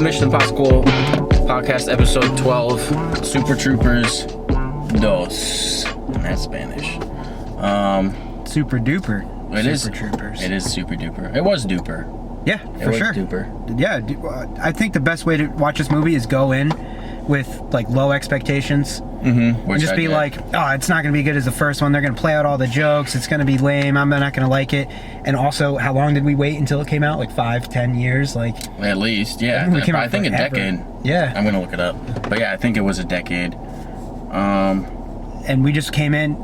Mission Impossible podcast episode 12, Super Troopers Dos. And that's Spanish. Super duper. It is Super Troopers. It is super duper. It was duper. Yeah, for sure. Duper. Yeah, I think the best way to watch this movie is go in with like low expectations. Mm-hmm. And just be like, oh, it's not going to be good as the first one. They're going to play out all the jokes. It's going to be lame. I'm not going to like it. And also, how long did we wait until it came out? Like 5-10 years? Like at least, yeah. I think a decade. Yeah. I'm going to look it up. But yeah, I think it was a decade. And we just came in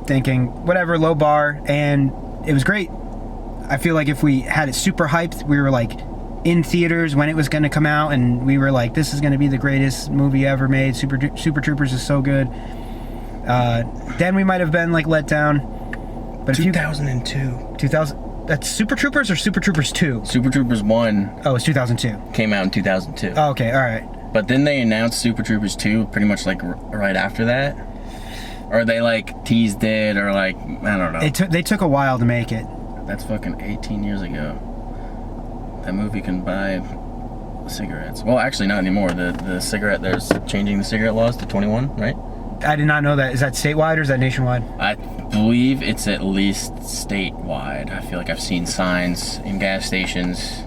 thinking, whatever, low bar. And it was great. I feel like if we had it super hyped, we were like in theaters when it was going to come out, and we were like, this is going to be the greatest movie ever made. Super Troopers is so good. Then we might have been like let down. But 2002. 2000. That's Super Troopers or Super Troopers 2? Super Troopers 1. Oh, it's 2002. Came out in 2002. Oh, okay, all right. But then they announced Super Troopers 2 pretty much like right after that. Or they like teased it, or like, I don't know. They took a while to make it. That's fucking 18 years ago. That movie can buy cigarettes. Well, actually not anymore. The cigarette, there's changing the cigarette laws to 21, right? I did not know that. Is that statewide or is that nationwide? I believe it's at least statewide. I feel like I've seen signs in gas stations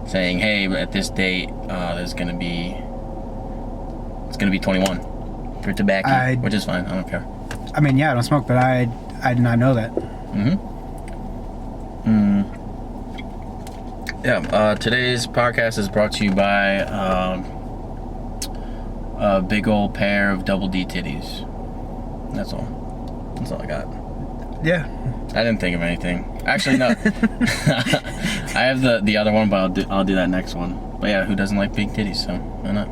saying, hey, at this date, it's gonna be 21 for tobacco, which is fine. I don't care. I mean, yeah, I don't smoke, but I did not know that. Yeah, today's podcast is brought to you by a big old pair of double D titties. That's all I got. Yeah. I didn't think of anything. Actually, no. I have the other one, but I'll do that next one. But yeah, who doesn't like big titties? So why not?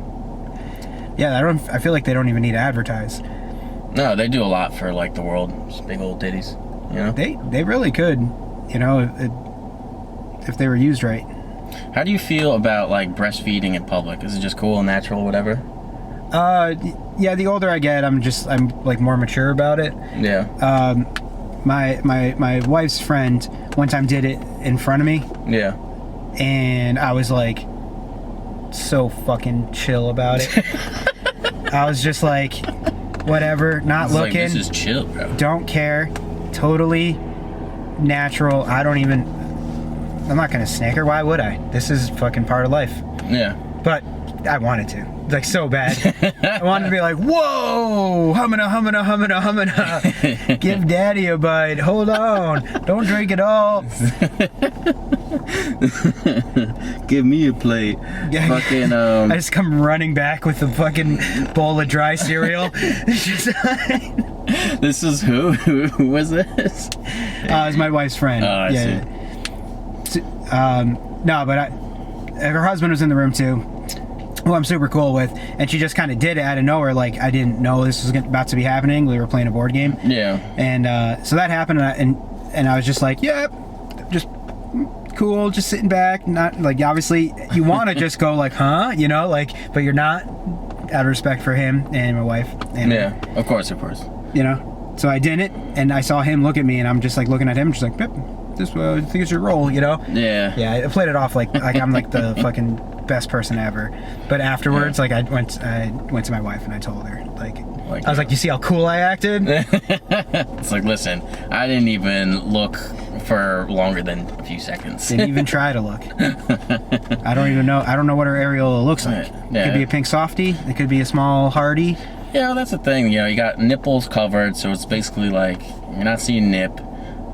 Yeah, I feel like they don't even need to advertise. No, they do a lot for like the world. Just big old titties. You know. They really could. You know, if they were used right. How do you feel about like breastfeeding in public? Is it just cool and natural, whatever? Yeah. The older I get, I'm like more mature about it. Yeah. My wife's friend one time did it in front of me. Yeah. And I was like, so fucking chill about it. I was just like, whatever, not looking. Like, this is chill, bro. Don't care. Totally natural. I'm not gonna snake her. Why would I? This is fucking part of life. Yeah. But I wanted to. Like, so bad. I wanted to be like, whoa, humana. Give daddy a bite. Hold on. Don't drink it all. Give me a plate. Fucking, I just come running back with a fucking bowl of dry cereal. It's just like... This is who? Who was this? It's my wife's friend. Oh, I see. No, but her husband was in the room too, who I'm super cool with, and she just kind of did it out of nowhere. Like, I didn't know this was about to be happening. We were playing a board game. Yeah. And so that happened, and I was just like, yeah, just cool, just sitting back. Not like, obviously you want to just go like, huh, you know, like, but you're not, out of respect for him and my wife. And, yeah, of course. You know, so I didn't, and I saw him look at me, and I'm just like looking at him, just like, this I think it's your role, you know? Yeah. Yeah, I played it off like I'm like the fucking best person ever. But afterwards, like I went to my wife and I told her, like I was like, you see how cool I acted? It's like, listen, I didn't even look for longer than a few seconds. Didn't even try to look. I don't know what her areola looks like. Yeah. It could be a pink softie. It could be a small hardy. Yeah, well, that's the thing. You know, you got nipples covered, so it's basically like you're not seeing nip.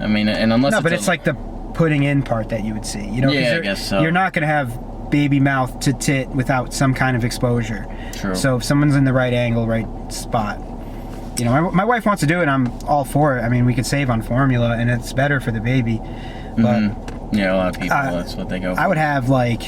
I mean, and unless it's like the putting in part that you would see. You know, yeah, I guess so. You're not gonna have baby mouth to tit without some kind of exposure. True. So if someone's in the right angle, right spot, you know, my wife wants to do it. I'm all for it. I mean, we could save on formula, and it's better for the baby. But yeah, a lot of people, that's what they go for. I would have like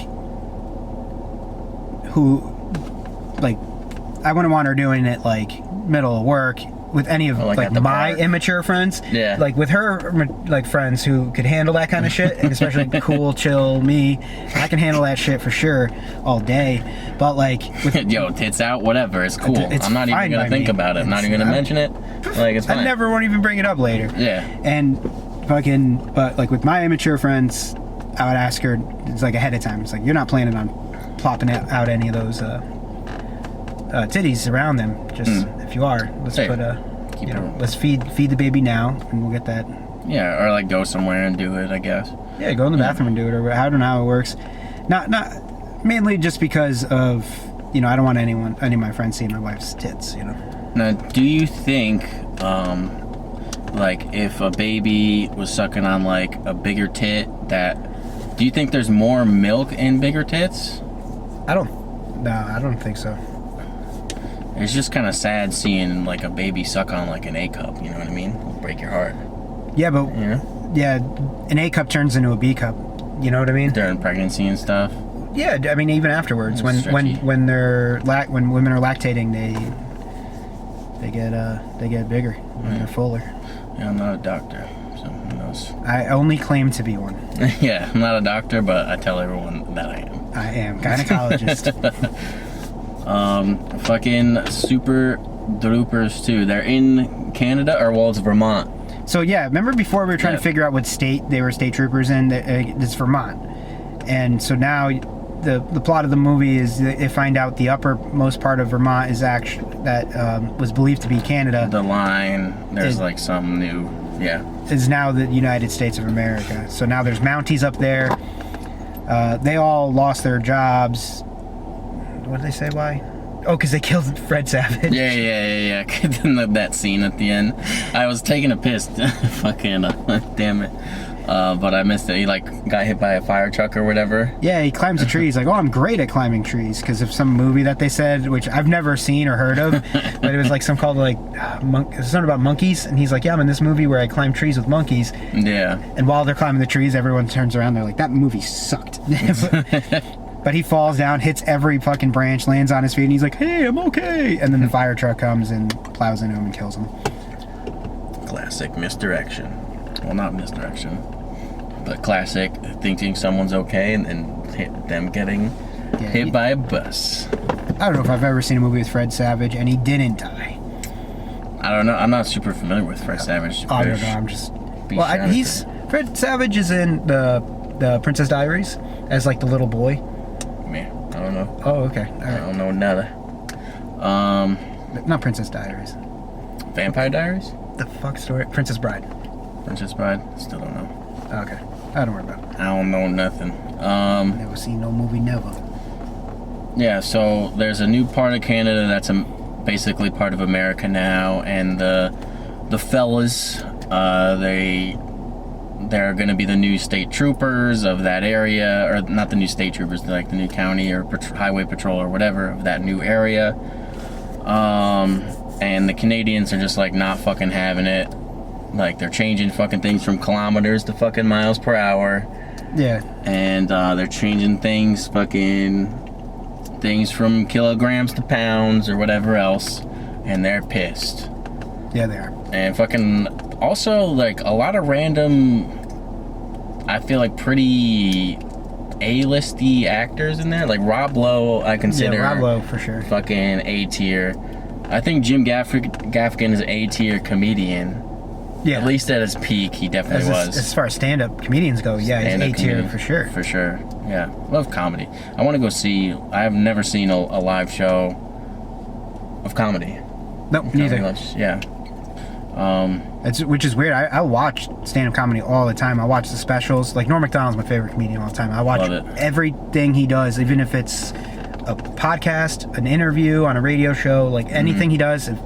I wouldn't want her doing it like middle of work with any of like my immature friends. Yeah. Like with her like friends who could handle that kind of shit, and especially cool, chill me. I can handle that shit for sure all day. But like with, yo, tits out, whatever, it's cool. I'm not even gonna think about it. I'm not even gonna mention it. Like, it's fine. I never won't even bring it up later. Yeah. And but like with my immature friends, I would ask her, it's like ahead of time. It's like, you're not planning on plopping out any of those titties around them. Just if you are, let's let's feed the baby now, and we'll get that. Yeah, or like go somewhere and do it, I guess. Yeah, go in the bathroom and do it, or I don't know how it works. Not mainly just because of, I don't want any of my friends seeing my wife's tits, Now, do you think, like, if a baby was sucking on, like, a bigger tit, do you think there's more milk in bigger tits? I don't think so. It's just kind of sad seeing, like, a baby suck on, like, an A cup, you know what I mean? It'll break your heart. Yeah, but, yeah, an A cup turns into a B cup, you know what I mean? During pregnancy and stuff? Yeah, I mean, even afterwards, when women are lactating, they get bigger when they're fuller. Yeah, I'm not a doctor, so who knows? I only claim to be one. Yeah, I'm not a doctor, but I tell everyone that I am. I am gynecologist. Fucking Super Droopers too. They're in Canada, or it's Vermont. So yeah, remember before we were trying to figure out what state they were state troopers in? It's Vermont, and so now the plot of the movie is they find out the uppermost part of Vermont is actually was believed to be Canada. The line, there's like some new, is now the United States of America. So now there's Mounties up there. They all lost their jobs. What did they say? Why? Oh, because they killed Fred Savage. Yeah. That scene at the end. I was taking a piss. Fucking, damn it. But I missed it. He, like, got hit by a fire truck or whatever. Yeah, he climbs a tree. He's like, oh, I'm great at climbing trees. Because of some movie that they said, which I've never seen or heard of. But it was, like, something about monkeys. And he's like, yeah, I'm in this movie where I climb trees with monkeys. Yeah. And while they're climbing the trees, everyone turns around. They're like, that movie sucked. But he falls down, hits every fucking branch, lands on his feet, and he's like, hey, I'm okay. And then the fire truck comes and plows into him and kills him. Classic misdirection. Well, not misdirection, but classic thinking someone's okay and then them getting hit by a bus. I don't know if I've ever seen a movie with Fred Savage and he didn't die. I don't know. I'm not super familiar with Fred Savage. I don't know. I'm just... Fred Savage is in the Princess Diaries as, like, the little boy. I don't know. Oh, okay. All right. I don't know nada. Not Princess Diaries. Vampire Diaries? The fuck story? Princess Bride. Princess Bride? Still don't know. Okay. I don't worry about it. I don't know nothing. Never seen no movie, never. Yeah, so there's a new part of Canada that's basically part of America now, and the fellas, they're going to be the new state troopers of that area, or not the new state troopers, like the new county or highway patrol or whatever of that new area. And the Canadians are just like not fucking having it. Like they're changing fucking things from kilometers to fucking miles per hour. Yeah. And they're changing things from kilograms to pounds or whatever else. And they're pissed. Yeah, they are. And fucking also like a lot of random, I feel like pretty A-listy actors in there. Like Rob Lowe, I consider. Yeah, Rob Lowe for sure. Fucking A-tier. I think Jim Gaffigan is an A-tier comedian. Yeah. At least at his peak, he definitely was. As far as stand-up comedians go, yeah, he's A-tier for sure. For sure, yeah. Love comedy. I want to go see, I've never seen a live show of comedy. Nope, neither. Yeah. Which is weird. I watch stand-up comedy all the time. I watch the specials. Like, Norm Macdonald's my favorite comedian of all time. I watch everything he does, even if it's a podcast, an interview on a radio show, like anything he does. If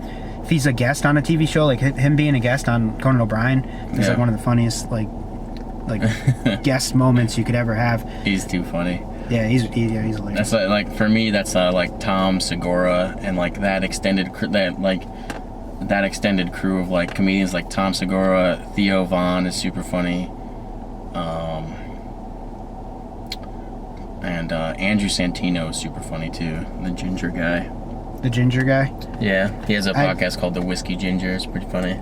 he's a guest on a TV show, like him being a guest on Conan O'Brien, is like one of the funniest like guest moments you could ever have. He's too funny. Yeah, he's hilarious. That's like for me, that's like Tom Segura and like that extended crew of like comedians like Tom Segura, Theo Von is super funny, and Andrew Santino is super funny too, the ginger guy. The ginger guy? Yeah, he has a podcast called The Whiskey Ginger. It's pretty funny.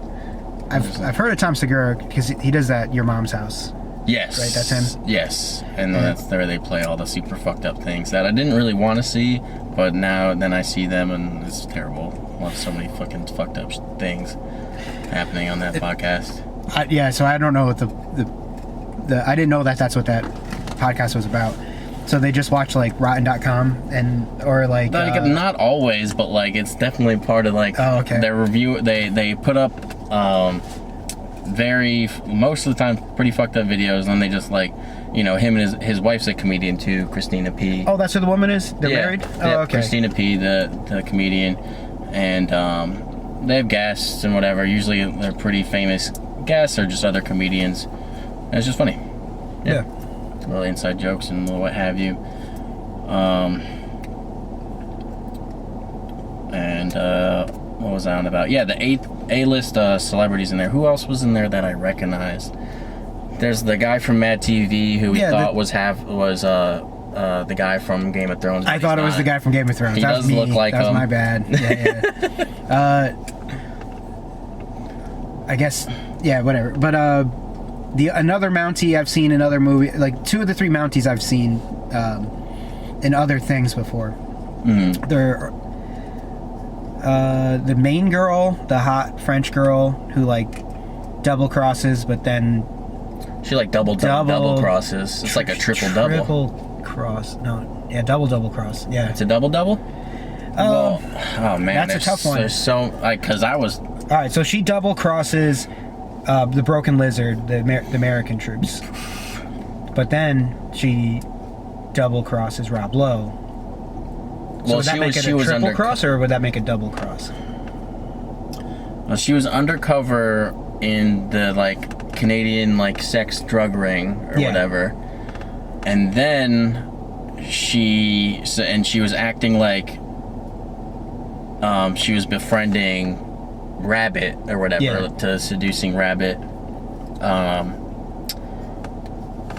I've heard of Tom Segura because he does that Your Mom's House. Yes. Right, that's him? Yes, and that's where they play all the super fucked up things that I didn't really want to see, but then I see them and it's terrible. I love so many fucking fucked up things happening on that podcast. So I don't know what the I didn't know that's what that podcast was about. So they just watch like Rotten.com or like not always, but like it's definitely part of like their review. They put up most of the time pretty fucked up videos, and then they just like, you know, him and his wife's a comedian too, Christina P. Oh, that's who the woman is? They're married? Yeah, Oh, okay. Christina P, the comedian, and they have guests and whatever. Usually they're pretty famous guests or just other comedians. And it's just funny. Yeah. Little inside jokes and what have you. What was I on about? Yeah, the A-list celebrities in there. Who else was in there that I recognized? There's the guy from Mad TV who we thought was the guy from Game of Thrones. I thought it was the guy from Game of Thrones. He That does was me. look like that was him. my bad. Yeah. I guess, yeah, whatever. But another Mountie I've seen in other movies, like 2 of the 3 Mounties I've seen in other things before. Mm. They're the main girl, the hot French girl who like double crosses, but then she like double crosses. It's like a triple cross. No, yeah, double cross. Yeah, it's a double. Well, oh man, that's a tough one. There's so because I was all right. So she double crosses the Broken Lizard, the American troops, but then she double crosses Rob Lowe. So would that make it a triple cross, or would that make a double cross? Well, she was undercover in the like Canadian like sex drug ring or whatever, and then she was acting like she was befriending Rabbit or whatever to seducing Rabbit,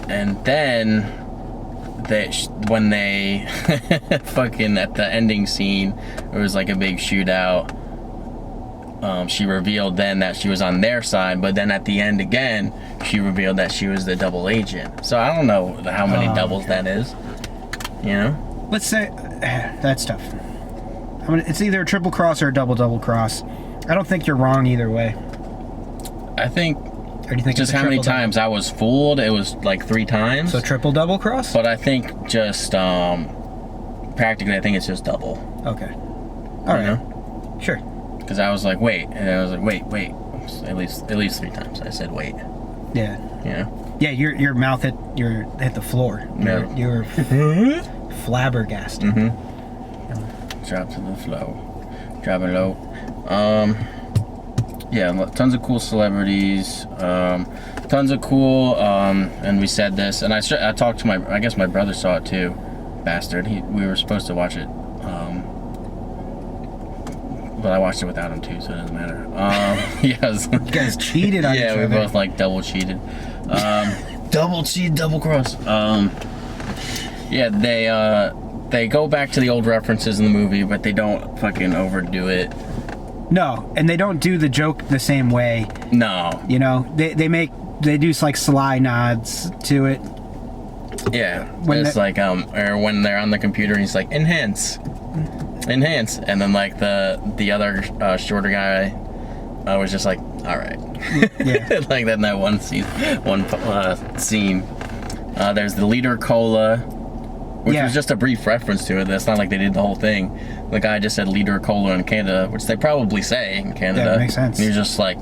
and then when they fucking at the ending scene, it was like a big shootout. She revealed then that she was on their side, but then at the end again, she revealed that she was the double agent. So I don't know how many doubles that is. You know? Let's say that's tough. It's either a triple cross or a double cross. I don't think you're wrong either way. I think. Or do you think just how many times I was fooled? It was like 3 times. So triple double cross? But I think just practically, I think it's just double. Okay. All right. Know? Sure. Because I was like, wait, and I was like, wait. At least 3 times. I said wait. Yeah. You know? Yeah, your mouth hit the floor. You're flabbergasted. Mm-hmm. Drop to the flow. Drop it low. Yeah, tons of cool celebrities. Tons of cool. And we said this, and I talked to I guess my brother saw it too. Bastard. We were supposed to watch it. But I watched it without him too, so it doesn't matter. Yes. You guys cheated on each other. Yeah, we both like double cheated. Double cheat, double cross. Yeah, they go back to the old references in the movie, but they don't fucking overdo it. No, and they don't do the joke the same way. No. You know, they do like sly nods to it. Yeah. It's like or when they're on the computer, he's like enhance, and then like the other shorter guy was just like, all right. Yeah. Like that in that one scene. There's the Leader Cola, which was just a brief reference to it. That's not like they did the whole thing. The guy just said Leader Cola in Canada, which they probably say in Canada. Yeah, makes sense. And you're just like,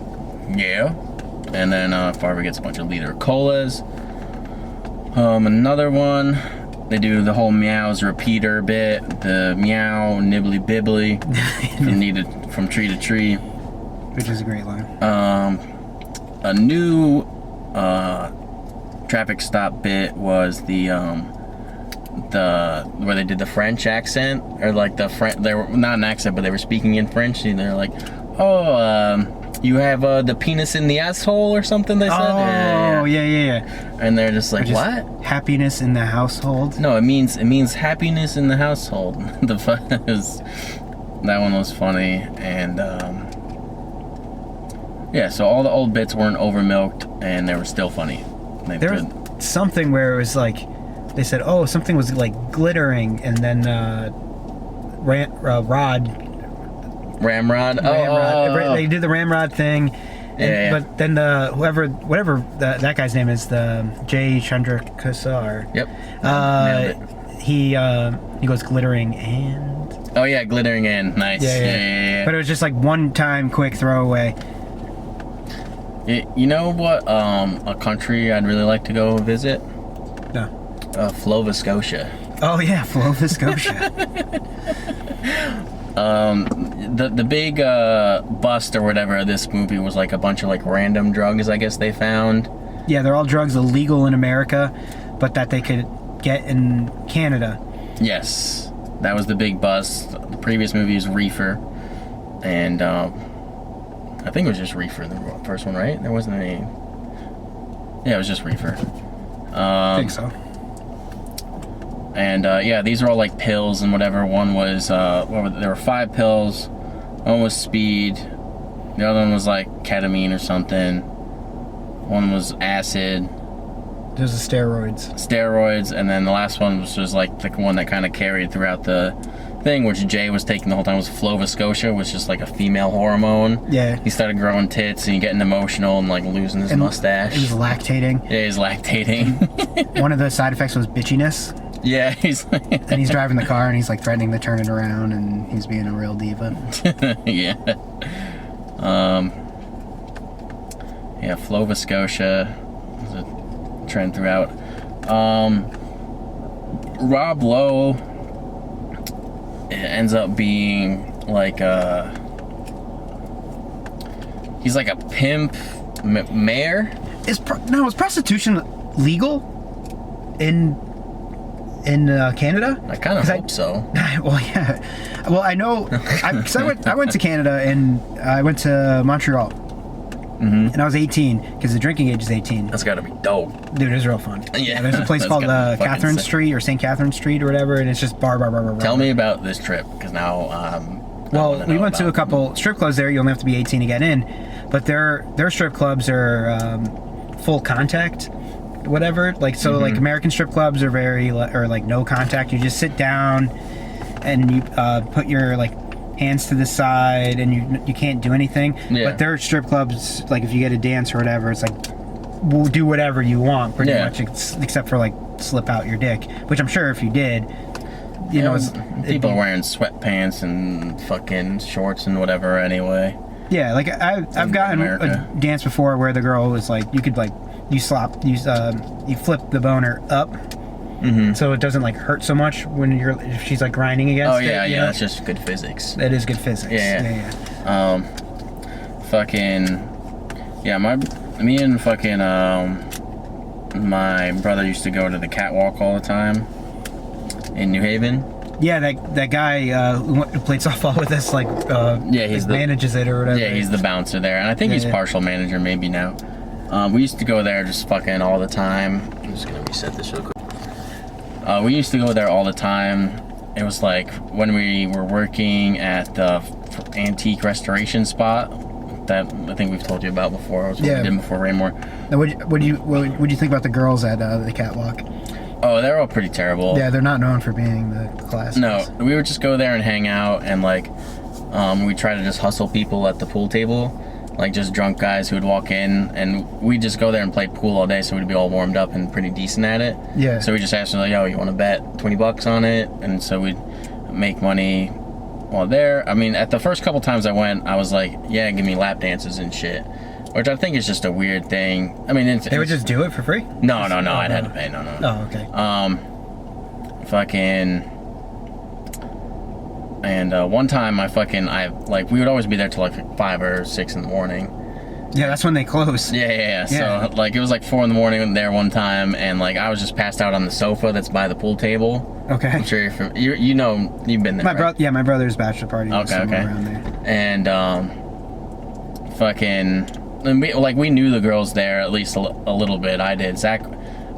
yeah. And then Farver gets a bunch of Leader Colas. Another one, they do the whole meows repeater bit, the meow nibbly bibbly from tree to tree. Which is a great line. A new traffic stop bit was the where they did the French accent, or like they were not an accent, but they were speaking in French, and they're like, you have the penis in the asshole or something, they said. Oh, yeah. And they're just like, what? Happiness in the household? No, it means happiness in the household. That one was funny. And yeah, so all the old bits weren't over-milked, and they were still funny. There was something where it was like, they said, something was like glittering, and then Ramrod. Ramrod. They did the Ramrod thing, Yeah. But then whatever that guy's name is, the Jay Chandrakusar. Yep. Nailed it. He goes glittering and. Oh yeah, glittering and nice. Yeah. But it was just like one time quick throwaway. You know what? A country I'd really like to go visit. No. Nova Scotia. Oh yeah, Nova Scotia. The big bust or whatever of this movie was like a bunch of like random drugs, I guess they found. Yeah, they're all drugs illegal in America, but that they could get in Canada. Yes, that was the big bust. The previous movie was Reefer, and I think it was just Reefer, the first one, right? There wasn't any. Yeah, it was just Reefer. I think so. And yeah, these are all like pills and whatever. One was there were 5 pills. One was speed. The other one was like ketamine or something. One was acid. There's the Steroids, and then the last one was just like the one that kind of carried throughout the thing, which Jay was taking the whole time, was Nova Scotia, was just like a female hormone. Yeah. He started growing tits and getting emotional and like losing his mustache. He was lactating. Yeah, he's lactating. One of the side effects was bitchiness. Yeah, he's and he's driving the car and he's like threatening to turn it around and he's being a real diva. Yeah. Yeah, Nova Scotia was a trend throughout. Rob Lowe ends up being like he's like a pimp mayor. Is prostitution legal in Canada? I kind of hope so. Well, yeah. Well, I know. Because I went to Canada and I went to Montreal. Mm-hmm. And I was 18 because the drinking age is 18. That's got to be dope. Dude, it's real fun. Yeah. There's a place called Catherine Street or St. Catherine Street or whatever, and it's just bar. Tell me about this trip, because now. Well, we went to a couple strip clubs there. You only have to be 18 to get in, but their strip clubs are full contact. Whatever, like so, like American strip clubs are like no contact. You just sit down and you put your like hands to the side and you can't do anything. Yeah. But their strip clubs, like if you get a dance or whatever, it's like we'll do whatever you want pretty much, except for like slip out your dick, which I'm sure if you did, you know, people are wearing sweatpants and fucking shorts and whatever anyway. Yeah, like I've gotten a dance before where the girl was like, you could like. You flip the boner up, so it doesn't like hurt so much when if she's like grinding against it. Oh yeah, that's just good physics. That is good physics. Yeah. Me and fucking my brother used to go to the catwalk all the time in New Haven. Yeah, that guy who played softball with us, he manages it or whatever. Yeah, he's the bouncer there, and I think he's partial manager maybe now. We used to go there just fucking all the time. I'm just gonna reset this real quick. We used to go there all the time. It was like when we were working at the antique restoration spot that I think we've told you about before. It was what we did before Raymore. Now, what do you think about the girls at the catwalk? Oh, they're all pretty terrible. Yeah, they're not known for being the class. No, we would just go there and hang out and like we try to just hustle people at the pool table. Like just drunk guys who would walk in, and we'd just go there and play pool all day, so we'd be all warmed up and pretty decent at it. Yeah. So we just asked them like, "Yo, you want to bet $20 on it?" And so we'd make money while there. I mean, at the first couple times I went, I was like, "Yeah, give me lap dances and shit," which I think is just a weird thing. I mean, they would just do it for free. No, I'd had to pay. No. Oh, okay. And one time we would always be there till like 5 or 6 in the morning. Yeah, that's when they close. Yeah. So like it was like 4 in the morning there one time, and like I was just passed out on the sofa that's by the pool table. Okay. I'm sure you know you've been there. My brother's bachelor party was somewhere around there. And we knew the girls there at least a little bit. I did. Zach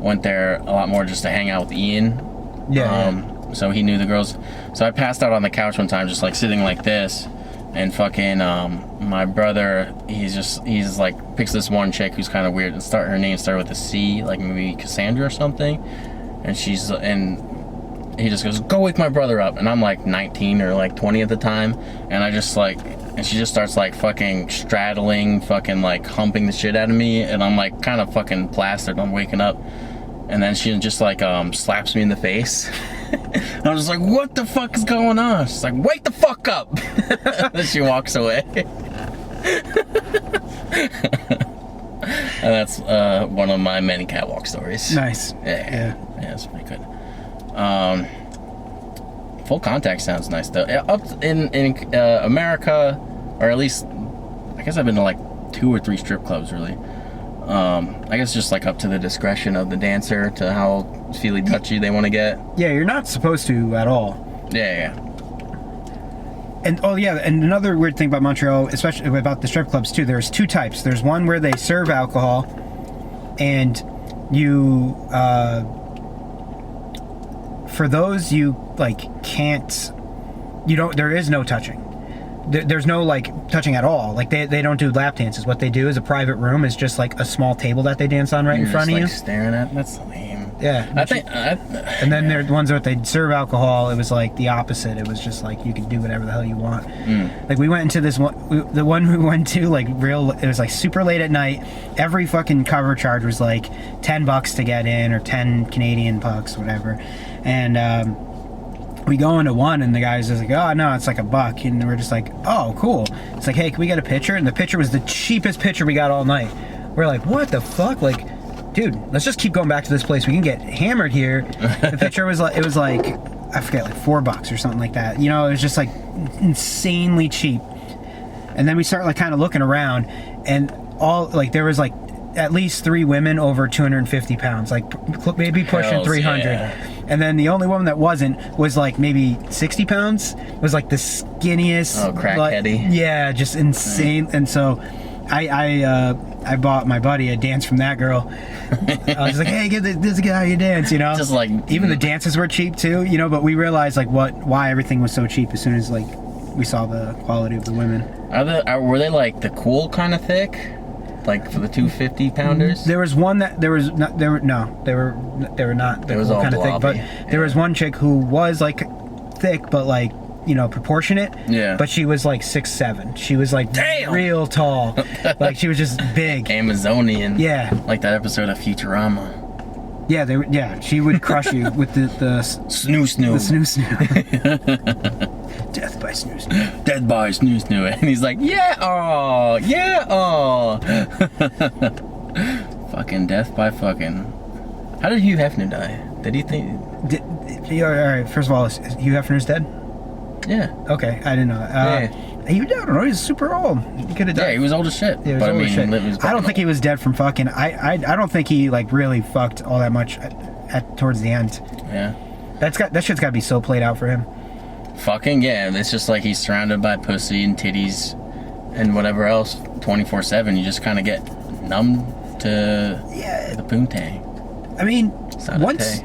went there a lot more just to hang out with Ian. Yeah. So he knew the girls. So I passed out on the couch one time, just like sitting like this, and fucking my brother, he's like picks this one chick who's kind of weird, and her name started with a C, like maybe Cassandra or something, and he just goes, "Go wake my brother up," and I'm like 19 or like 20 at the time, and I just like and she just starts like fucking straddling, fucking like humping the shit out of me, and I'm like kind of fucking plastered. I'm waking up, and then she just like slaps me in the face. I was just like, what the fuck is going on? She's like, wake the fuck up. Then she walks away. And that's one of my many catwalk stories. Nice. Yeah, it's pretty good. Full contact sounds nice though. Up in America, or at least I guess I've been to like 2 or 3 strip clubs really. I guess just like up to the discretion of the dancer to how feely touchy they want to get. Yeah, you're not supposed to at all. Yeah. And and another weird thing about Montreal, especially about the strip clubs too, there's 2 types. There's one where they serve alcohol, and you for those you like can't, you don't, there is no touching. There's no like touching at all. Like they don't do lap dances. What they do is a private room is just like a small table that they dance on right in front of you. Staring at. That's lame. Yeah. I think. And then there are ones that they serve alcohol. It was like the opposite. It was just like you could do whatever the hell you want. Like we went into this one. The one we went to like real. It was like super late at night. Every fucking cover charge was like $10 to get in, or 10 Canadian bucks, whatever. And we go into one, and the guy's just like, oh no, it's like $1, and we're just like, oh cool. It's like, hey, can we get a picture? And the picture was the cheapest picture we got all night. We're like, what the fuck? Like, dude, let's just keep going back to this place. We can get hammered here. The picture was like, it was like, I forget, like $4 or something like that. You know, it was just like insanely cheap. And then we start like kind of looking around, and all like there was like at least 3 women over 250 pounds, like maybe pushing Hells 300. yeah. And then the only woman that wasn't was like maybe 60 pounds. Was like the skinniest. Oh, crackheady. Like, yeah, just insane. And so I bought my buddy a dance from that girl. I was like, hey, get this guy you dance, you know? Just like, even the dances were cheap too, you know, but we realized like why everything was so cheap as soon as like we saw the quality of the women. Were they like the cool kind of thick? Like for the 250 pounders? There was one that they were not the was cool all kind of thick, but there was one chick who was like thick, but like, you know, proportionate. Yeah. But she was like 6'7". She was like Damn! real tall. Like she was just big. Amazonian. Yeah. Like that episode of Futurama. Yeah, she would crush you with the snoo snoo. The snoo snoo. Death by snoo snoo. Dead by snoo snoo. And he's like, yeah, oh, yeah, oh. Fucking death by fucking. How did Hugh Hefner die? Did he think? All right, first of all, is Hugh Hefner's dead? Yeah. Okay, I didn't know that. I don't know, he's super old. He could have died. Yeah, he was old as shit. Yeah, he was old as shit. I don't think he was dead from fucking. I don't think he like really fucked all that much at towards the end. Yeah. That shit's got to be so played out for him. Fucking yeah, it's just like he's surrounded by pussy and titties and whatever else 24/7. You just kind of get numb to the poontang. I mean,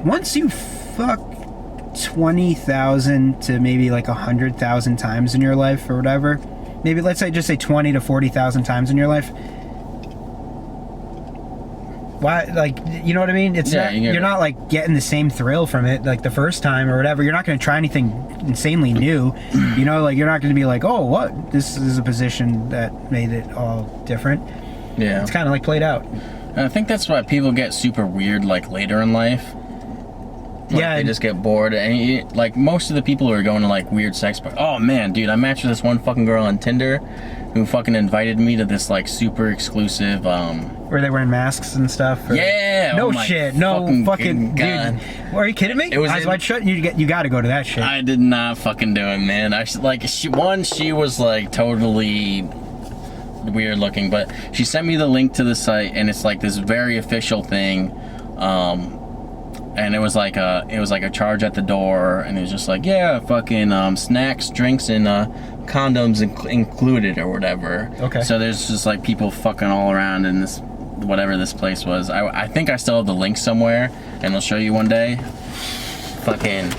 once you fuck 20,000 to maybe like 100,000 times in your life or whatever, maybe let's say just say 20 to 40,000 times in your life. Why, like, you know what I mean? It's not, you're not like getting the same thrill from it like the first time or whatever. You're not going to try anything insanely new. You know, like you're not going to be like, oh, what? This is a position that made it all different. Yeah. It's kind of like played out. And I think that's why people get super weird like later in life. Like, they just get bored, and like most of the people who are going to like weird sex parties. Oh man, dude, I matched with this one fucking girl on Tinder, who fucking invited me to this like super exclusive. Were they wearing masks and stuff? Or? Yeah. No shit. No fucking God. Dude. Are you kidding me? It was Eyes wide shut. You got to go to that shit. I did not fucking do it, man. She was like totally weird looking, but she sent me the link to the site, and it's like this very official thing. And it was like a charge at the door, and it was just like, yeah, fucking snacks, drinks, and condoms included or whatever. Okay. So there's just like people fucking all around in this, whatever this place was. I think I still have the link somewhere, and I'll show you one day. Fucking,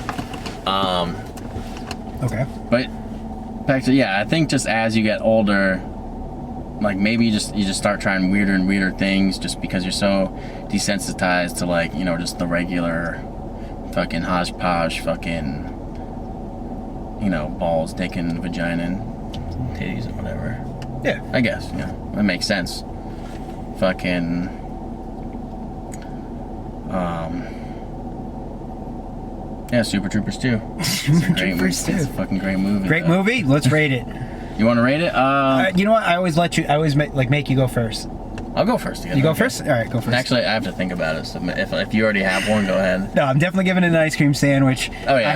Okay. But back to, I think just as you get older, like maybe you just start trying weirder and weirder things just because you're so desensitized to like, you know, just the regular fucking hodgepodge fucking, you know, balls, dick, and vagina. titties and whatever. Yeah. I guess, yeah. That makes sense. Fucking... Yeah, Super Troopers 2. Super Troopers 2. It's a fucking great movie. Great movie. Let's rate it. You want to rate it? You know what? I always make you go first. I'll go first. Again. You go first? All right, go first. Actually, I have to think about it. So if you already have one, go ahead. No, I'm definitely giving it an ice cream sandwich. Oh yeah.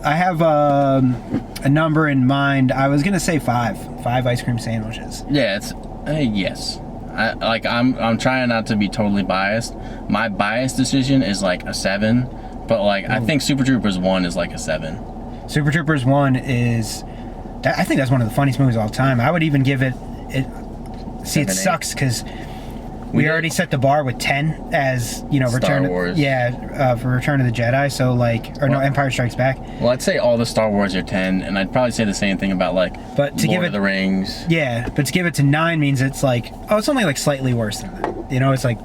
I have a number in mind. I was gonna say 5 ice cream sandwiches. Yeah, it's yes. I'm trying not to be totally biased. My biased decision is like a 7, but like I think Super Troopers 1 is like a 7. Super Troopers 1 is, I think that's one of the funniest movies of all time. I would even give it. See, it sucks because we already set the bar with 10 as, you know, Star Wars. For Return of the Jedi. So like, or no, Empire Strikes Back. Well, I'd say all the Star Wars are 10, and I'd probably say the same thing about like Lord of the Rings. Yeah, but to give it to 9 means it's like, oh, it's only like slightly worse than that. You know, it's like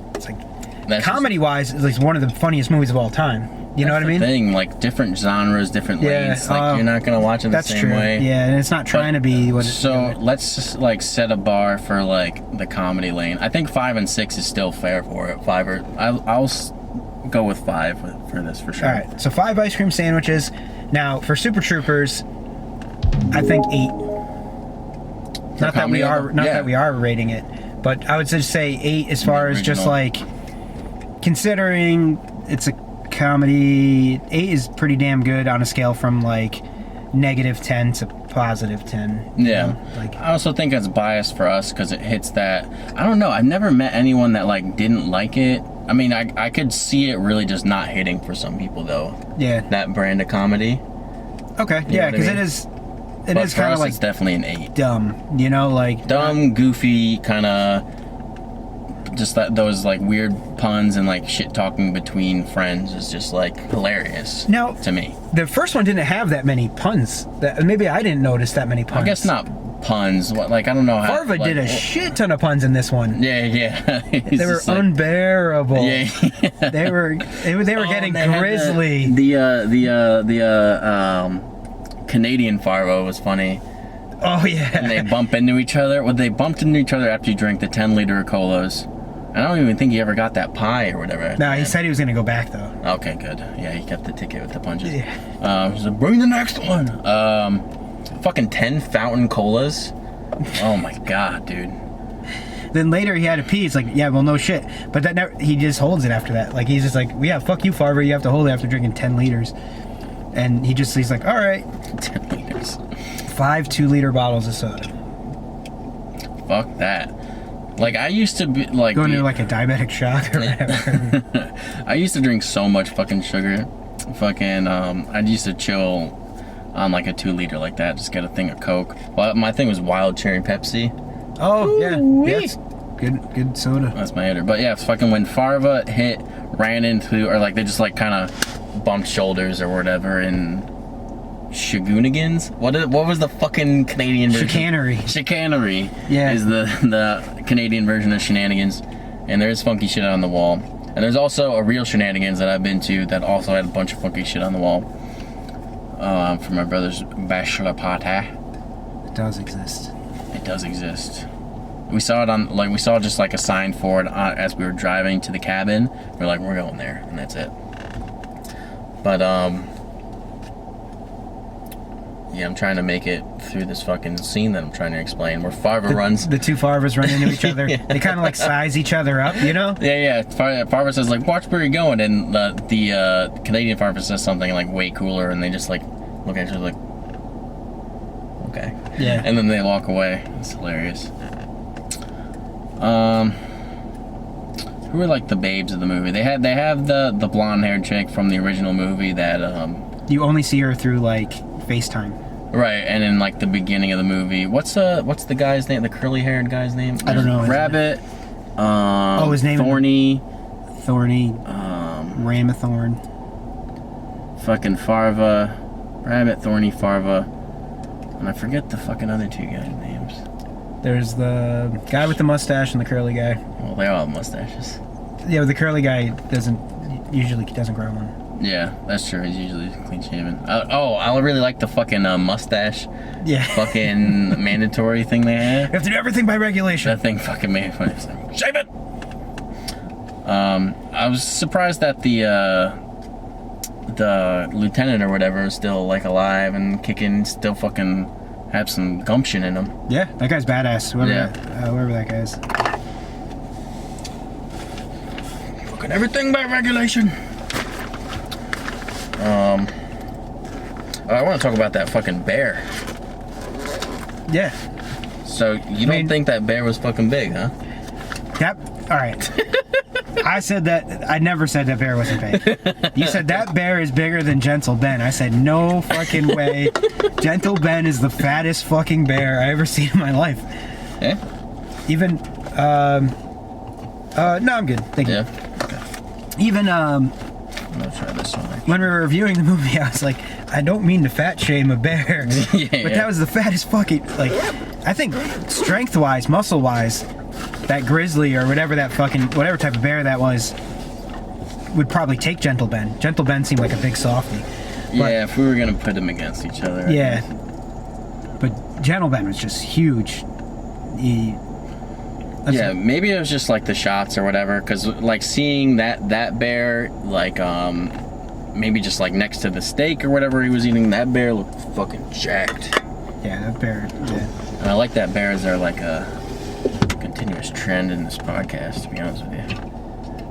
comedy wise, it's like one of the funniest movies of all time. You know what I mean? Thing, like different genres, different lanes. Like you're not gonna watch it the same way. Yeah, and it's not trying to be what. So let's just like set a bar for like the comedy lane. I think 5 and 6 is still fair for it. I'll go with 5 for this for sure. All right, so 5 ice cream sandwiches. Now for Super Troopers, I think 8. Not that we are rating it, but I would just say 8 as far as just like considering it's a comedy. 8 is pretty damn good on a scale from like -10 to +10. Yeah, you know? Like, I also think it's biased for us because it hits that. I don't know. I've never met anyone that like didn't like it. I mean, I could see it really just not hitting for some people though. Yeah. That brand of comedy. Okay. Yeah, because it is kind of like it's definitely an 8. Dumb. You know, like dumb, goofy, kind of. Just those like weird puns and like shit talking between friends is just like hilarious. Now, to me, the first one didn't have that many puns. Maybe I didn't notice that many puns. I guess not puns. Like I don't know how. Farva did a shit ton of puns in this one. Yeah. They were unbearable. Yeah. They were getting grisly. The Canadian Farva was funny. Oh yeah. And they bump into each other. Well, they bumped into each other after you drank the 10-liter of colas. I don't even think he ever got that pie or whatever. No, he said he was gonna go back though. Okay, good. Yeah, he kept the ticket with the punches. Yeah. He's like, bring the next one. Fucking 10 fountain colas. Oh my god, dude. Then later he had to pee. It's like, yeah, well, no shit. But he just holds it after that. Like he's just like, yeah, fuck you, Farva. You have to hold it after drinking 10 liters. And he's like, all right. 10 liters. 5 2-liter bottles of soda. Fuck that. Like I used to be like going into like a diabetic shock or whatever. I used to drink so much fucking sugar. Fucking I used to chill on like a 2-liter like that, just get a thing of Coke. Well, my thing was wild cherry Pepsi. Oh yeah, yes. Good soda. That's my hitter. But yeah, fucking when Farva ran into, or like they just like kind of bumped shoulders or whatever in Chicanery. What was the fucking Canadian version? Chicanery. Yeah. Is the Canadian version of shenanigans. And there's funky shit on the wall. And there's also a real shenanigans that I've been to that also had a bunch of funky shit on the wall. From my brother's bachelor party. It does exist. It does exist. We saw it we saw just like a sign for it as we were driving to the cabin. We're like, we're going there, and that's it. But yeah, I'm trying to make it through this fucking scene that I'm trying to explain, where Farva runs. The two Farvas run into each other. Yeah. They kind of like size each other up, you know? Yeah. Farva says like, watch where you're going, and the Canadian Farva says something like way cooler, and they just like look at each other like, okay. Yeah. And then they walk away. It's hilarious. Who are like the babes of the movie? They have the blonde haired chick from the original movie that you only see her through like FaceTime. Right, and in like the beginning of the movie, what's the guy's name? The curly haired guy's name? I don't know. Rabbit. His name. Thorny. Ramathorn. Fucking Farva. Rabbit, Thorny, Farva. And I forget the fucking other two guys' names. There's the guy with the mustache and the curly guy. Well, they all have mustaches. Yeah, but the curly guy doesn't grow one. Yeah, that's true. He's usually clean shaven. I really like the fucking mustache. Yeah. Fucking mandatory thing they have. You have to do everything by regulation. That thing fucking made me funny. Shave it! I was surprised that the lieutenant or whatever is still like alive and kicking, still fucking have some gumption in him. Yeah, that guy's badass. Whoever that guy is. Fucking everything by regulation. I want to talk about that fucking bear. Yeah. So you don't think that bear was fucking big, huh? Yep. All right. I said that. I never said that bear wasn't big. You said that bear is bigger than Gentle Ben. I said no fucking way. Gentle Ben is the fattest fucking bear I ever seen in my life. Yeah. Even. No, I'm good. Thank you. Yeah. Okay. Even I'm gonna try this one. when we were reviewing the movie, I was like, I don't mean to fat shame a bear, but that was the fattest fucking, like, I think strength-wise, muscle-wise, that grizzly or whatever type of bear that was, would probably take Gentle Ben. Gentle Ben seemed like a big softie. Yeah, if we were gonna put them against each other. Yeah. But Gentle Ben was just huge. Maybe it was just like the shots or whatever, because like seeing that bear, like maybe just like next to the steak or whatever he was eating, that bear looked fucking jacked. Yeah, that bear. Yeah. And I like that bears are like a continuous trend in this podcast, to be honest with you.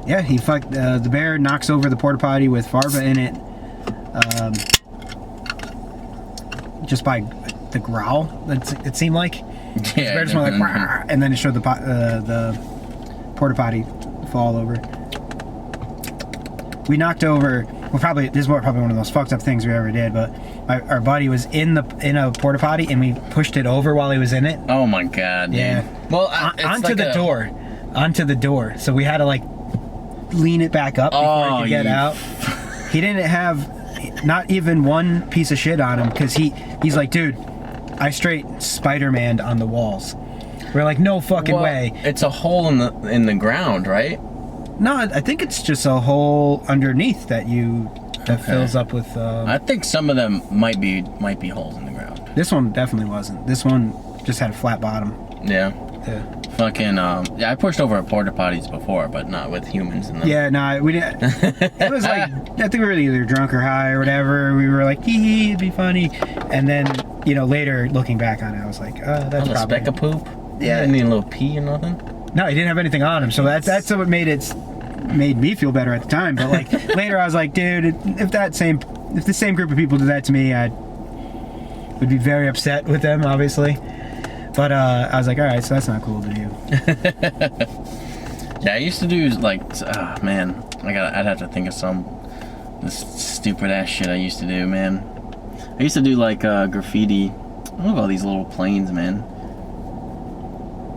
Yeah, he fucked. The bear knocks over the porta potty with Farva in it, just by the growl. It seemed like. Yeah. The bear just went like, "Rah," and then it showed the porta potty fall over. We knocked over. Well, probably this is probably one of those fucked up things we ever did. But our buddy was in a porta potty, and we pushed it over while he was in it. Oh my god. Yeah. Dude. Well, onto the door. So we had to like lean it back up before he could get out. He didn't have not even one piece of shit on him because he's like, dude, I straight Spider-Man'd on the walls. We're like, no fucking way. It's a hole in the ground, right? No, I think it's just a hole underneath that fills up with. I think some of them might be holes in the ground. This one definitely wasn't. This one just had a flat bottom. Yeah. Yeah. Fucking I pushed over porta potties before, but not with humans in them. Yeah, no, we didn't. It was like, I think we were either drunk or high or whatever. We were like, hee, it'd be funny. And then, later looking back on it, I was like, that's probably a speck of poop. Yeah. Didn't need a little pee or nothing. No, he didn't have anything on him, so that's what made me feel better at the time. But like later, I was like, dude, if the same group of people did that to me, I would be very upset with them, obviously. But I was like, all right, so that's not cool to do. Yeah, I used to do like, man, I'd have to think of this stupid ass shit I used to do, man. I used to do like graffiti. I love all these little planes, man.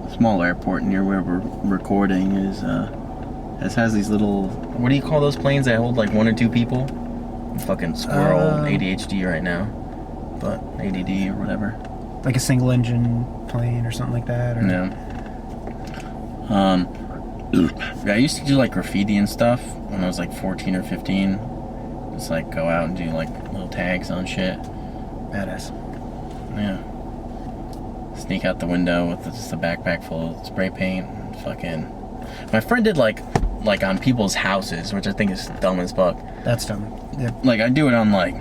A small airport near where we're recording has these little, what do you call those planes that hold like one or two people? I'm fucking squirrel ADHD right now, but ADD or whatever. Like a single engine plane or something like that? Or... No. I used to do like graffiti and stuff when I was like 14 or 15. Just like go out and do like little tags on shit. Badass. Yeah. Sneak out the window with just a backpack full of spray paint. And fucking. My friend did like on people's houses, which I think is dumb as fuck. That's dumb. Yeah. Like I do it on like.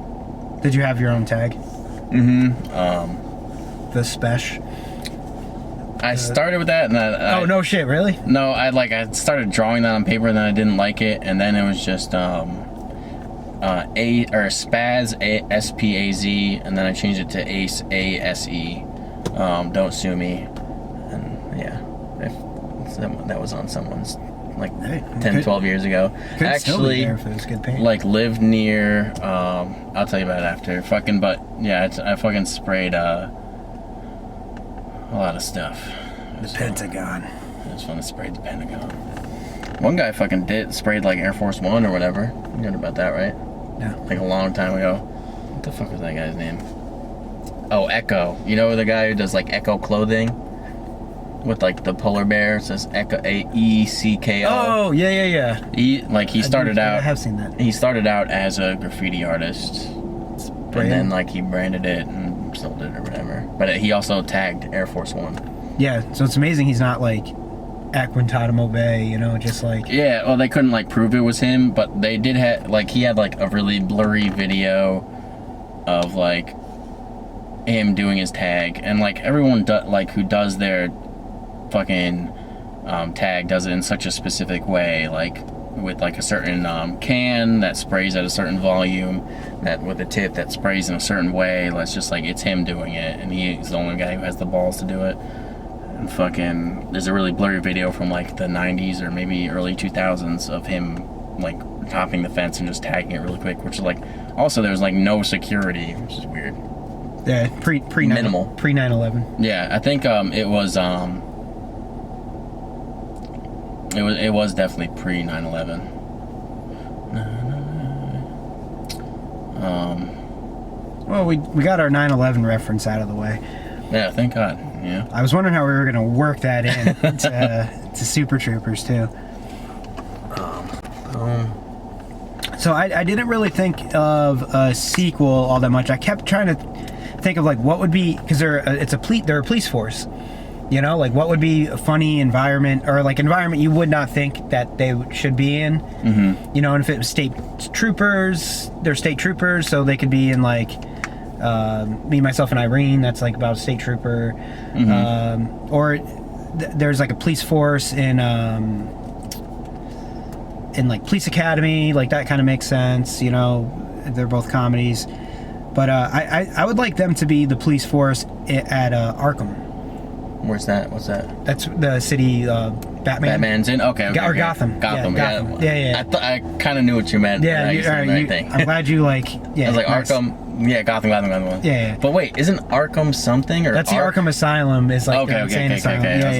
Did you have your own tag? Mm-hmm. The Spesh. I started with that, and oh no shit, really? No, I started drawing that on paper, and then I didn't like it, and then it was just Spaz Spaz, and then I changed it to Ace ASE. Don't sue me, and yeah, that was on someone's like 12 years ago. Actually, like lived near. I'll tell you about it after. Fucking, but yeah, I fucking sprayed a lot of stuff. The Pentagon. It was fun to spray the Pentagon. One guy fucking sprayed like Air Force One or whatever. You heard about that, right? Yeah. Like a long time ago. What the fuck was that guy's name? Oh, Echo. You know the guy who does like Echo clothing? with like the polar bear. It says ECKO. Oh, yeah. He started out. I have seen that. He started out as a graffiti artist, and then like he branded it and sold it or whatever. But he also tagged Air Force One. Yeah, so it's amazing he's not like at Guantanamo Bay, you know, just like... Yeah, well, they couldn't like prove it was him, but they did have like he had like a really blurry video of like him doing his tag, and like everyone who does their fucking tag does it in such a specific way, like with like a certain can that sprays at a certain volume, that with a tip that sprays in a certain way. It's just like it's him doing it, and he's the only guy who has the balls to do it. And fucking, there's a really blurry video from like the 90s or maybe early 2000s of him like topping the fence and just tagging it really quick, which is like, also there was like no security, which is weird. Yeah, minimal. Pre 9/11. Yeah, I think it was definitely pre 9/11. Well, we got our 9/11 reference out of the way. Yeah, thank God. Yeah. I was wondering how we were going to work that in to Super Troopers too. So I didn't really think of a sequel all that much. I kept trying to think of like what would be, because they're a police force. You know, like what would be a funny environment, or like environment you would not think that they should be in. Mm-hmm. You know, and if it was state troopers, they're state troopers, so they could be in like Me, Myself, and Irene. That's like about a state trooper. Mm-hmm. Or there's like a police force in like Police Academy. Like that kind of makes sense. You know, they're both comedies. But I would like them to be the police force at Arkham. Where's that? What's that? That's the city Batman. Batman's in? Okay. Or Gotham. Gotham, yeah. Yeah. I kind of knew what you meant. Yeah, I'm glad you like... Yeah, I was like, Arkham... Yeah, Gotham. Yeah. But wait, isn't Arkham something? Or that's the Arkham Asylum. Is like okay. Asylum. I was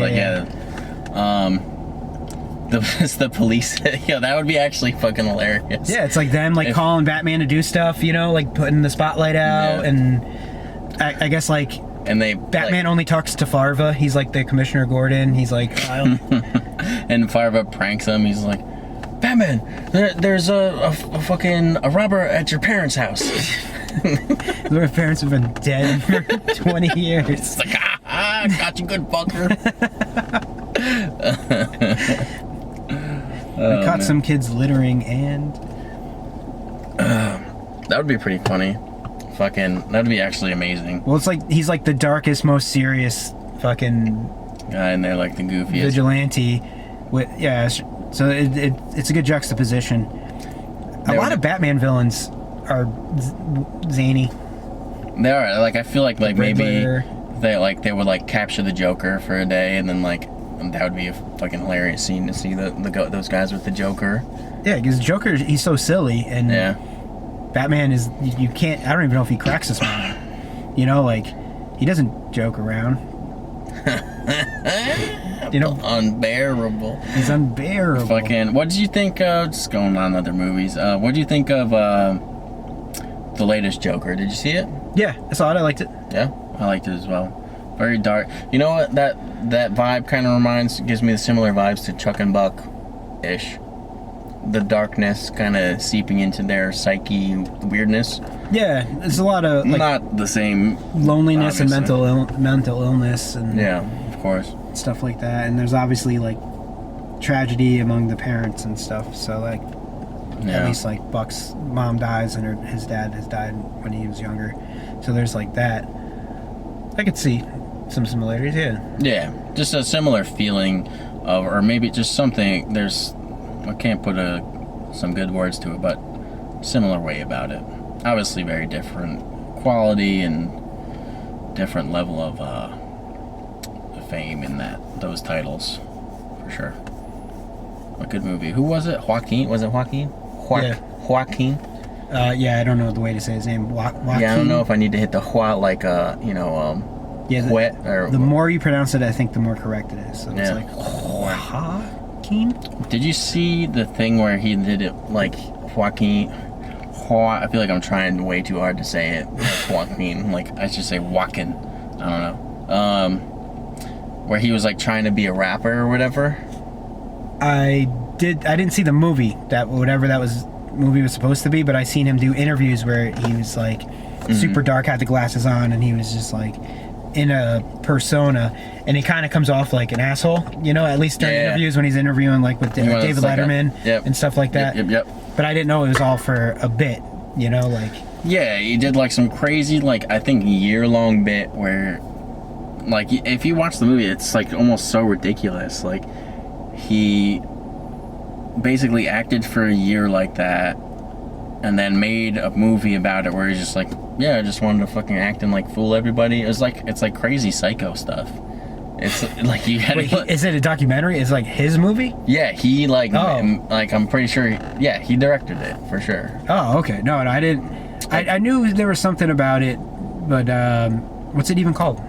like, the police... Yeah, that would be actually fucking hilarious. Yeah, it's like them calling Batman to do stuff, you know, like putting the spotlight out, and I guess like... And Batman only talks to Farva. He's like the Commissioner Gordon. He's like, and Farva pranks him. He's like, Batman, there's a fucking robber at your parents' house. My parents have been dead for 20 years. It's like, got you good, fucker. We caught some kids littering, and that would be pretty funny. That'd be actually amazing. Well, it's like he's like the darkest, most serious fucking guy, and they're like the goofiest vigilante. So it's a good juxtaposition. A lot of Batman villains are zany. They are. Like, I feel like maybe they would like capture the Joker for a day, and then that would be a fucking hilarious scene to see those guys with the Joker. Yeah, because Joker, he's so silly, and yeah. Batman is, you can't, I don't even know if he cracks a smile. You know, like, he doesn't joke around. You know, unbearable. He's unbearable. What did you think? Just going on other movies. What did you think of the latest Joker? Did you see it? Yeah, I saw it. I liked it. Yeah, I liked it as well. Very dark. You know what? That vibe kind of gives me the similar vibes to Chuck and Buck, ish. The darkness kind of seeping into their psyche, weirdness. Yeah, there's a lot of not the same loneliness, obviously. And mental illness, and yeah, of course, stuff like that. And there's obviously like tragedy among the parents and stuff. So like, at least like Buck's mom dies and his dad has died when he was younger. So there's like that. I could see some similarities. Yeah, just a similar feeling of, or maybe just something. I can't put some good words to it, but similar way about it. Obviously very different quality and different level of fame in those titles, for sure. A good movie. Who was it? Joaquin? Was it Joaquin? Yeah. Joaquin? Yeah, I don't know the way to say his name. Joaquin? Yeah, I don't know if I need to hit the like wet, or... The more you pronounce it, I think the more correct it is. So yeah. It's like Joaquin? Did you see the thing where he did it like Joaquin? I feel like I'm trying way too hard to say it. Joaquin. Like, I should say Joaquin. I don't know. where he was like trying to be a rapper or whatever? I didn't see the movie, that whatever that movie was supposed to be, but I seen him do interviews where he was like super dark, had the glasses on, and he was just like in a persona, and he kind of comes off like an asshole, you know, at least during interviews when he's interviewing like with David Letterman and stuff like that. Yep. But I didn't know it was all for a bit, you know, like. Yeah, he did like some crazy, like, I think year-long bit where, like, if you watch the movie, it's like almost so ridiculous. Like, he basically acted for a year like that, and then made a movie about it where he's just like, yeah, I just wanted to fucking act and like fool everybody. It's like crazy psycho stuff. It's like you had. Wait, is it a documentary? Is it like his movie? Yeah, he like I'm pretty sure. Yeah, he directed it for sure. Oh, okay. No, I didn't. I knew there was something about it, but what's it even called?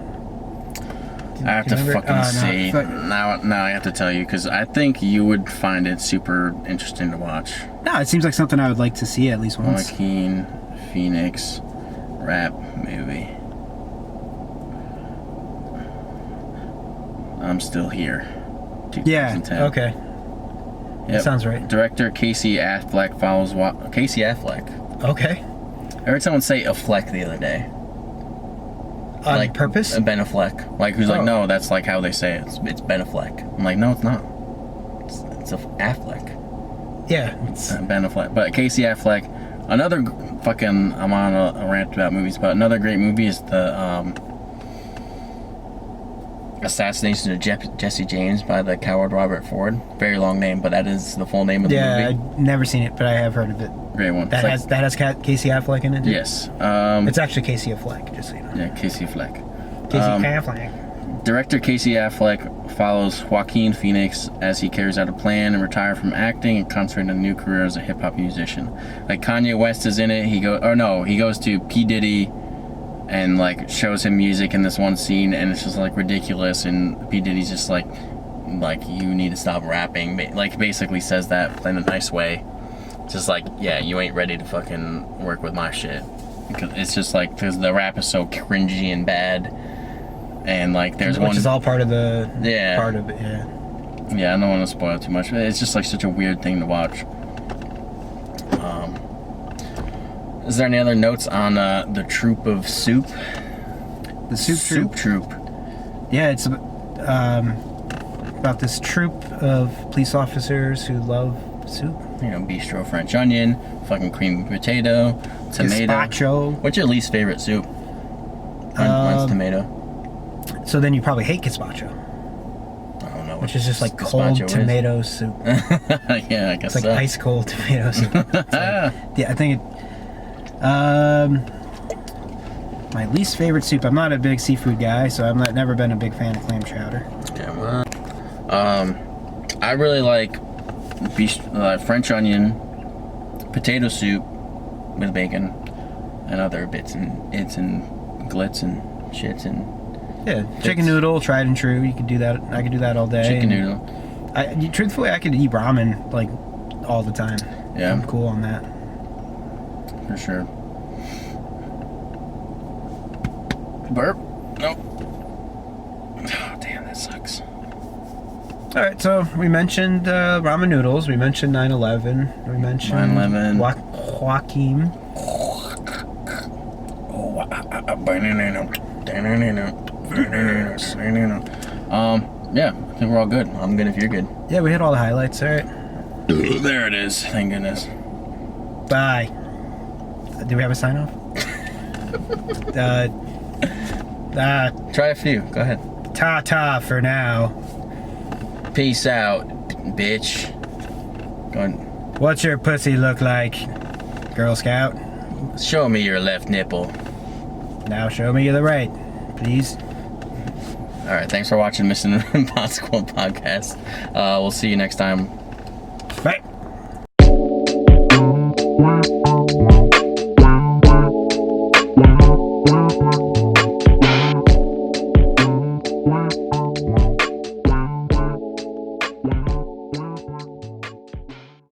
I have to fucking see. Now I have to tell you, because I think you would find it super interesting to watch. No, it seems like something I would like to see at least once. Joaquin Phoenix rap movie. I'm Still Here. 2010. Yeah. Okay. Yep. That sounds right. Director Casey Affleck follows Casey Affleck. Okay. I heard someone say Affleck the other day. On like purpose? Ben Affleck. Like, who's like, no, that's like how they say it. It's Ben Affleck. I'm like, no, it's not. It's Affleck. Yeah. It's Ben Affleck. But Casey Affleck, another fucking, I'm on a rant about movies, but another great movie is the Assassination of Jesse James by the coward Robert Ford. Very long name, but that is the full name of the movie. Yeah, I've never seen it, but I have heard of it. Great one. That has Casey Affleck in it? Yes. It's actually Casey Affleck, just so you know. Yeah, Casey Affleck. Casey Affleck. Director Casey Affleck follows Joaquin Phoenix as he carries out a plan and retire from acting and concentrate on a new career as a hip-hop musician. Like, Kanye West is in it. He goes to P. Diddy and like shows him music in this one scene, and it's just like ridiculous, and P. Diddy's just like you need to stop rapping, like basically says that in a nice way, just like, yeah, you ain't ready to fucking work with my shit, because it's just like, because the rap is so cringy and bad, and like there's which is all part of the part of it. I don't want to spoil too much, but it's just like such a weird thing to watch. Is there any other notes on the Troop of Soup? The Soup Troop. Yeah, it's about this troop of police officers who love soup. You know, bistro French onion, fucking creamy potato, tomato. Gazpacho. What's your least favorite soup? Mine's tomato. So then you probably hate gazpacho. I don't know. Which is just like cold tomato soup. Yeah, I guess it's like ice cold tomato soup. Yeah, I think it. My least favorite soup. I'm not a big seafood guy, so I've never been a big fan of clam chowder. Okay, well, I really like French onion, potato soup with bacon, and other bits and glits and shits and chicken noodle, tried and true. You could do that. I could do that all day. Chicken noodle. Truthfully, I could eat ramen like all the time. Yeah, I'm cool on that. For sure. Burp? Nope. Oh, damn, that sucks. Alright, so we mentioned ramen noodles. We mentioned 9/11. We mentioned 9/11. Joaquin. Yeah, I think we're all good. I'm good if you're good. Yeah, we hit all the highlights. Alright. There it is. Thank goodness. Bye. Do we have a sign off? Try a few. Go ahead. Ta-ta for now. Peace out, bitch. Go on. What's your pussy look like, Girl Scout? Show me your left nipple. Now show me the right, please. All right. Thanks for watching Mission Impossible podcast. We'll see you next time.